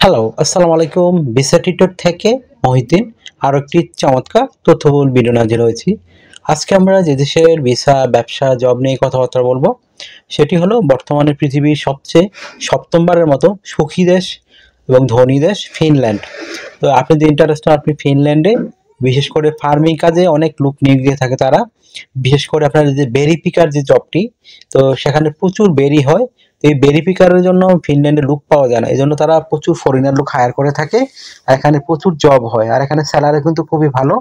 Hello, আসসালামু আলাইকুম। Visa tutor থেকে মহিউদ্দিন আরও একটি চমৎকার তথ্যবহুল ভিডিও নিয়ে হাজির হয়েছি। আজকে আমরা যে দেশের ভিসা, ব্যবসা, জব নিয়ে কথাবার্তা বলবো সেটি হলো বর্তমানে পৃথিবীর সবচেয়ে সপ্তমবারের মতো সুখী দেশ এবং ধনী দেশ ফিনল্যান্ড। তো আপনি যে ইন্টারেস্টেড, আপনি ফিনল্যান্ডে বিশেষ করে ফার্মিং কাজে অনেক লোক নিয়োগ দিয়ে থাকে তারা। বিশেষ করে আপনার যে বেরি পিকার যে জবটি, তো সেখানে প্রচুর বেরি হয়। তো এই বেরি পিকারের জন্য ফিনল্যান্ডে লোক পাওয়া যায় না, এই জন্য তারা প্রচুর ফরেনার লোক হায়ার করে থাকে। আর এখানে প্রচুর জব হয়, আর এখানে স্যালারি কিন্তু খুবই ভালো।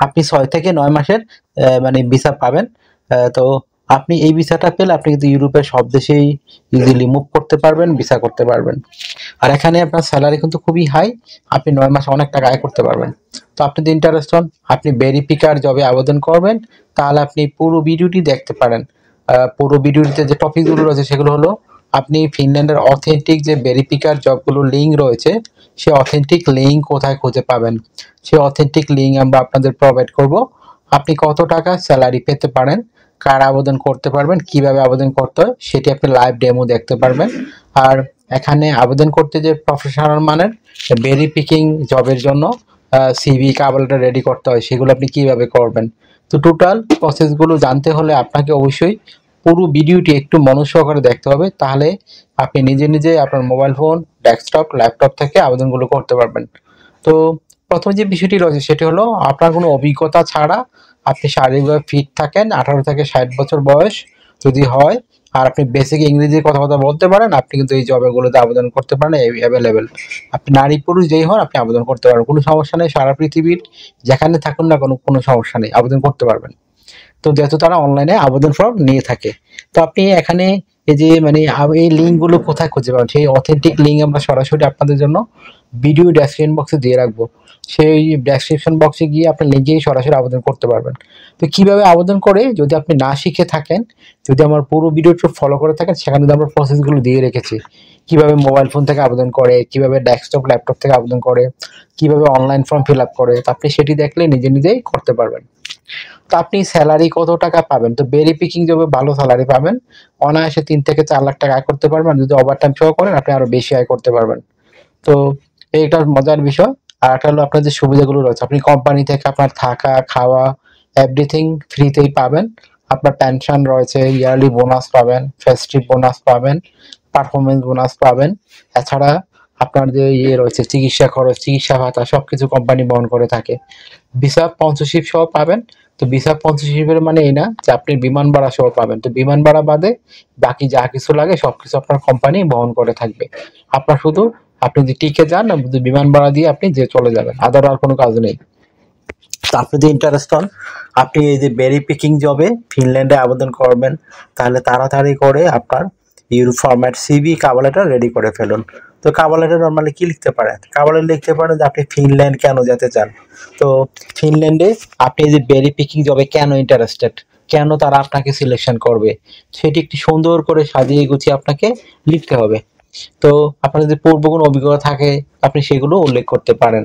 আপনি 6 থেকে 9 মাসের মানে ভিসা পাবেন। তো আপনি এই ভিসাটা পেলে আপনি কিন্তু ইউরোপের সব দেশেই ইজিলি মুভ করতে পারবেন, ভিসা করতে পারবেন। আর এখানে আপনার স্যালারি কিন্তু খুবই হাই, আপনি 9 মাসে অনেক টাকা আয় করতে পারবেন। তো আপনি যদি ইন্টারেস্ট হন, আপনি ভেরিফিকার জবে আবেদন করবেন, তাহলে আপনি পুরো ভিডিওটি দেখতে পারেন। পুরো ভিডিওটিতে যে টপিকগুলো রয়েছে সেগুলো হলো, আপনি ফিনল্যান্ডের অথেন্টিক যে ভেরিফিকার জবগুলো লিঙ্ক রয়েছে, সে অথেন্টিক লিঙ্ক কোথায় খুঁজে পাবেন, সে অথেন্টিক লিঙ্ক আমরা আপনাদের প্রোভাইড করব। আপনি কত টাকা স্যালারি পেতে পারেন, কার আবেদন করতে পারবেন, কিভাবে আবেদন করতে হয় সেটি আপনি লাইভ ডেমো দেখতে পারবেন। আর এখানে আবেদন করতে যে প্রফেশনাল মানের ভেরিফিকিং জবের জন্য সিভি কাবলটা রেডি করতে হয়, সেগুলো আপনি কিভাবে করবেন। তো টোটাল প্রসেসগুলো জানতে হলে আপনাকে অবশ্যই পুরো ভিডিওটি একটু মনোযোগ সহকারে দেখতে হবে, তাহলে আপনি নিজে নিজে আপনার মোবাইল ফোন, ডেস্কটপ, ল্যাপটপ থেকে আবেদনগুলো করতে পারবেন। তো প্রথম যে বিষয়টি রয়েছে সেটি হলো, আপনার কোনো অভিজ্ঞতা ছাড়া আপনি শারীরিকভাবে ফিট থাকেন, 18 থেকে 60 বছর বয়স যদি হয়, আর আপনি বেসিক ইংরেজি কথাবার্তা বলতে পারেন, আপনি কিন্তু এই জবগুলোতে আবেদন করতে পারেন। অ্যাভেলেবেল, আপনি নারী পুরুষ যেই হন আপনি আবেদন করতে পারবেন, কোনো সমস্যা নেই। সারা পৃথিবীর যেখানে থাকুন না কোনো সমস্যা নেই, আবেদন করতে পারবেন। তো যেহেতু তারা অনলাইনে আবেদন ফর্ম নিয়ে থাকে, তো আপনি এখানে এই যে মানে এই লিঙ্কগুলো কোথায় খুঁজে পাবেন, সেই অথেন্টিক লিঙ্ক আমরা সরাসরি আপনাদের জন্য ভিডিও ডেসক্রিপশন বক্সে দিয়ে রাখবো। সেই ডেসক্রিপশন বক্সে গিয়ে আপনি লিঙ্কেই সরাসরি আবেদন করতে পারবেন। তো কিভাবে আবেদন করে, যদি আপনি না শিখে থাকেন, যদি আমার পুরো ভিডিওটা ফলো করে থাকেন, সেখানে কিন্তু আমরা প্রসেসগুলো দিয়ে রেখেছি। কিভাবে মোবাইল ফোন থেকে আবেদন করে, কিভাবে ডেস্কটপ ল্যাপটপ থেকে আবেদন করে, কিভাবে অনলাইন ফর্ম ফিল আপ করে, তো আপনি সেটি দেখলে নিজে নিজেই করতে পারবেন। তো আপনি স্যালারি কত টাকা পাবেন, তো বেরি পিকিং জবে ভালো স্যালারি পাবেন, অনায়াসে 3 থেকে 4 লাখ টাকা আয় করতে পারবেন। যদি ওভারটাইম সহ করেন আপনি আরো বেশি আয় করতে পারবেন। তো এইটা মজার বিষয়। আর একটা হলো আপনার যে সুবিধাগুলো রয়েছে, আপনি কোম্পানি থেকে আপনার থাকা খাওয়া এভরিথিং ফ্রিতেই পাবেন। আপনার পেনশন রয়েছে, ইয়ারলি বোনাস পাবেন, ফেস্টিভ বোনাস পাবেন, পারফরমেন্স বোনাস পাবেন। এছাড়া আপনার যে রয়েছে চিকিৎসা খরচ, চিকিৎসা ভাতা সবকিছু কোম্পানি বহন করে থাকে। ভিসা স্পন্সরশিপ সহ পাবেন। তো ভিসা স্পন্সরশিপের মানে এই না যে আপনি বিমান ভাড়া সহ পাবেন, তো বিমান ভাড়া বাদে বাকি যা কিছু লাগে সবকিছু আপনার কোম্পানি বহন করে থাকবে। আপনার শুধু আপনি যদি টিকে যান, বিমান ভাড়া দিয়ে আপনি যে চলে যাবেন, আদার আর কোনো কাজ নেই। তো আপনি যদি ইন্টারেস্ট হন, আপনি এই যে বেরি পিকিং জবে ফিনল্যান্ডে আবেদন করবেন, তাহলে তাড়াতাড়ি করে আপনার Europe format CV cover letter ready করে ফেলুন। তো কাভার লেটার নর্মালি কি লিখতে পারেন, কাভার লেটার লিখতে পারেন যে আপনি ফিনল্যান্ড কেন যেতে চান। তো ফিনল্যান্ডে আপনি এই যে বেরি পিকিং জবে কেন ইন্টারেস্টেড, কেন তারা আপনাকে সিলেকশন করবে, সেটি একটি সুন্দর করে সাজিয়ে গুছিয়ে আপনাকে লিখতে হবে। তো আপনার যদি পূর্ব কোনো অভিজ্ঞতা থাকে আপনি সেগুলো উল্লেখ করতে পারেন।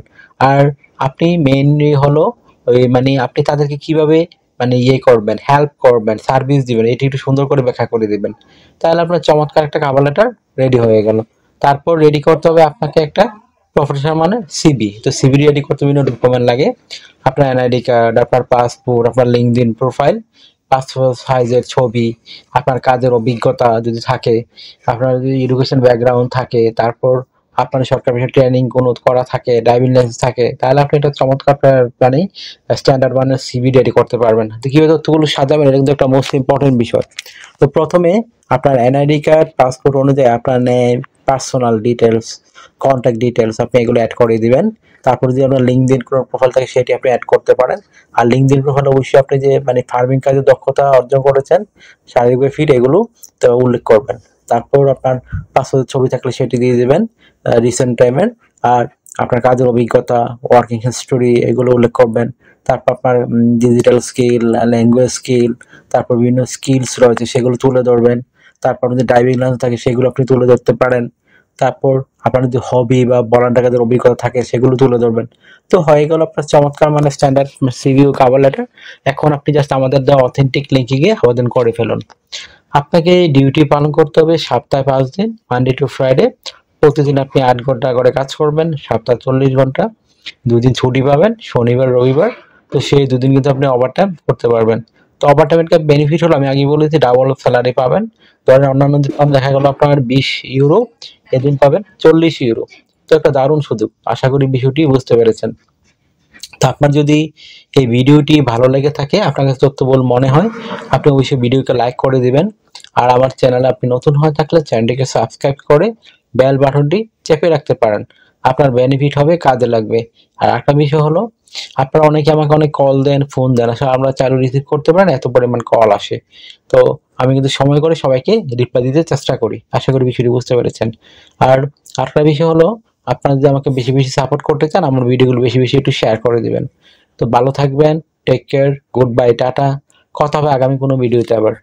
আর আপনি মেইনলি হলো ওই মানে আপনি তাদেরকে কিভাবে মানে করবেন, হেল্প করবেন, সার্ভিস দিবেন, এটি একটু সুন্দর করে ব্যাখ্যা করে দিবেন। তাহলে আপনার চমৎকার একটা কভার লেটার রেডি হয়ে গেল। তারপর রেডি করতে হবে আপনাকে একটা প্রফেশনাল মানে সিভি। তো সিভি রেডি করতে বিভিন্ন ডকুমেন্ট লাগে, আপনার এনআইডি কার্ড, আপনার পাসপোর্ট, আপনার লিঙ্কডইন প্রোফাইল, পাসপোর্ট সাইজের ছবি, আপনার কাজের অভিজ্ঞতা যদি থাকে, আপনার যদি এডুকেশন ব্যাকগ্রাউন্ড থাকে, তারপর আপনার সরকারি ট্রেনিং কোনো করা থাকে, ড্রাইভিং লাইসেন্স থাকে, তাহলে আপনি এটা চমৎকার মানে স্ট্যান্ডার্ড মানের সিভি রেডি করতে পারবেন। তো কীভাবে তথ্যগুলো সাজাবেন, এটা কিন্তু একটা মোস্ট ইম্পর্টেন্ট বিষয়। তো প্রথমে আপনার এনআইডি কার্ড, পাসপোর্ট অনুযায়ী আপনার name, personal details, contact details আপনি এগুলো অ্যাড করে দিবেন। তারপর যদি আপনার লিঙ্কডইন কোনো প্রোফাইল থাকে সেটি আপনি অ্যাড করতে পারেন। আর লিঙ্কডইন প্রোফাইল অবশ্যই আপনি যে মানে ফার্মিং কাজে দক্ষতা অর্জন করেছেন, শারীরিক ফিট, এগুলো তো উল্লেখ করবেন। তারপর আপনার পাসপোর্টের ছবি থাকলে সেটি দিয়ে দেবেন রিসেন্ট টাইমের। আর আপনার কাজের অভিজ্ঞতা, ওয়ার্কিং হিস্টোরি এগুলো উল্লেখ করবেন। তারপর আপনার ডিজিটাল স্কিল, ল্যাঙ্গুয়েজ স্কিল, তারপর বিভিন্ন স্কিলস রয়েছে সেগুলো তুলে ধরবেন। তারপর যদি ড্রাইভিং লাইসেন্স থাকে সেগুলো আপনি তুলে ধরতে পারেন। তারপর আপনার যদি হবি বা ভলান্টিয়ার কাজের অভিজ্ঞতা থাকে সেগুলো তুলে ধরবেন। তো হয়ে গেল আপনার চমৎকার মানে স্ট্যান্ডার্ড সিভি ও কভার লেটার। এখন আপনি জাস্ট আমাদের দেওয়া অথেন্টিক লিঙ্কে গিয়ে আবেদন করে ফেলুন। আপনাকে ডিউটি পালন করতে হবে সপ্তাহে 5 দিন, মানডে টু ফ্রাইডে প্রতিদিন আপনি 8 ঘন্টা করে কাজ করবেন, সপ্তাহে 40 ঘন্টা, 2 দিন ছুটি পাবেন, শনিবার রবিবার। তো সেই 2 দিন কিন্তু আপনি ওভারটাইম করতে পারবেন। তো ওভারটাইমের একটা বেনিফিট হলো, আমি আগেই বলেছি, ডাবল স্যালারি পাবেন। ধরেন অন্যান্য দিন দেখা গেল আপনার 20 ইউরো, এদিন পাবেন 40 ইউরো। তো একটা দারুণ সুযোগ। আশা করি বিষয়টি বুঝতে পেরেছেন। তো আপনার যদি এই ভিডিওটি ভালো লেগে থাকে, আপনার কাছে তথ্যবহুল মনে হয়, আপনি অবশ্যই ভিডিওকে লাইক করে দিবেন। আর আমার চ্যানেলে আপনি নতুন হয়ে থাকলে চ্যানেলটিকে সাবস্ক্রাইব করে বেল বাটনটি চেপে রাখতে পারেন। আপনার বেনিফিট হবে, কাজে লাগবে। আর একটা বিষয় হলো, আপনারা অনেকে আমাকে অনেক কল দেন, ফোন দেন, আসলে আমরা চালু রিসিভ করতে পারেন, এত পরিমাণ কল আসে। তো আমি কিন্তু সময় করে সবাইকে রিপ্লাই দিতে চেষ্টা করি। আশা করি বিষয়টি বুঝতে পেরেছেন। আর আরেকটা বিষয় হলো, আপনারা যদি আমাকে বেশি বেশি সাপোর্ট করতে চান, আমার ভিডিওগুলো বেশি বেশি একটু শেয়ার করে দিবেন। তো ভালো থাকবেন, take care, good bye, tata. কথা হবে আগামী কোনো ভিডিওতে আবার।